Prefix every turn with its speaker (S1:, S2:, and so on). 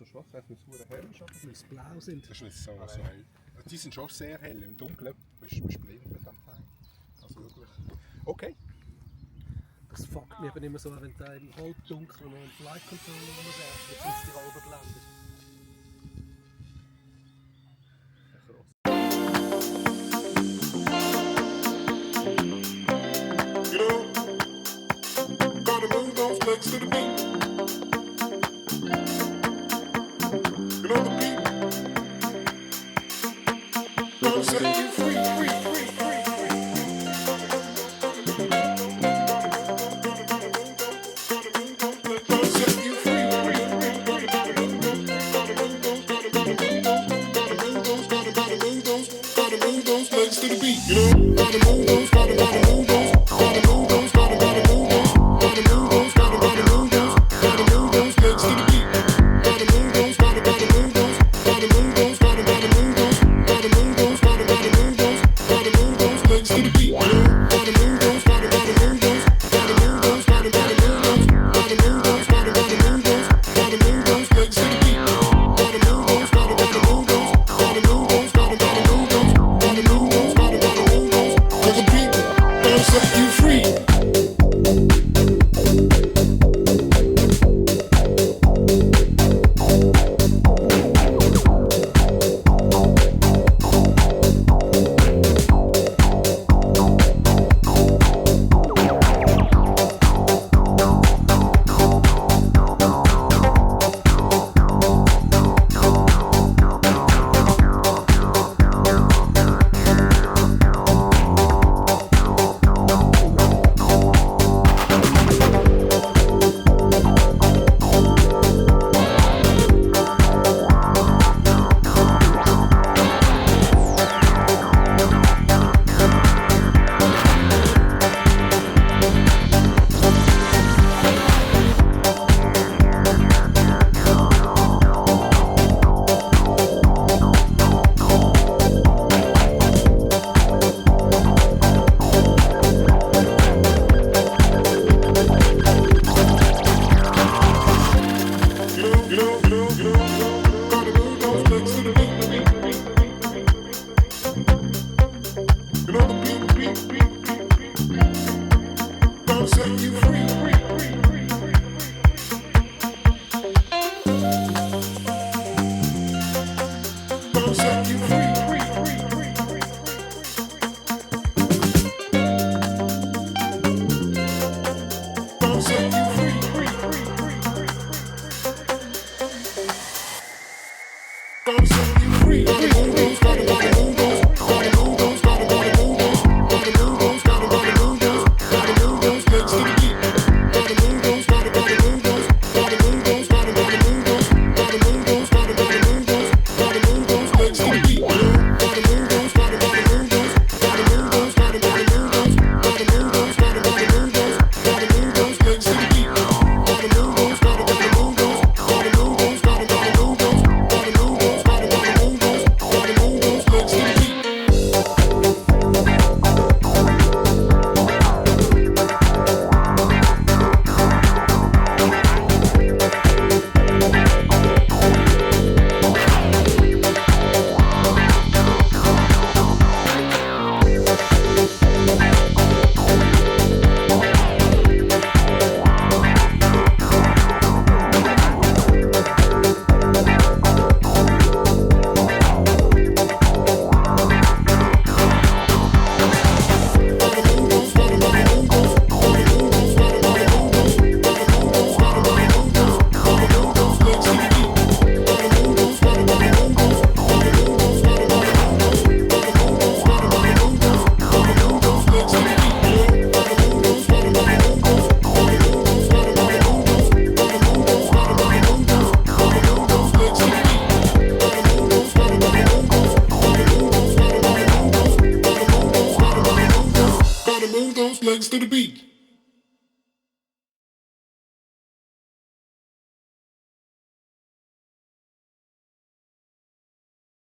S1: so schwach, es muss sehr hell sein.
S2: Weil sie blau sind.
S1: Das ist so hell. Die sind schon sehr hell, im Dunkeln bist du blind mit dem Teil. Also wirklich. Okay.
S2: Das fuckt mich eben immer so, wenn da im Halbdunkeln noch ein Flight Controller rumrennt, jetzt sind die halb blendet.
S3: To the beat. You know the beat. Gonna set you free, free, free, free, free. Gonna set you free, free, free. Gotta move those legs to the beat. You know, gotta move those, gotta move those, gotta move those, gotta move those, gotta move those.
S4: legs to the beat.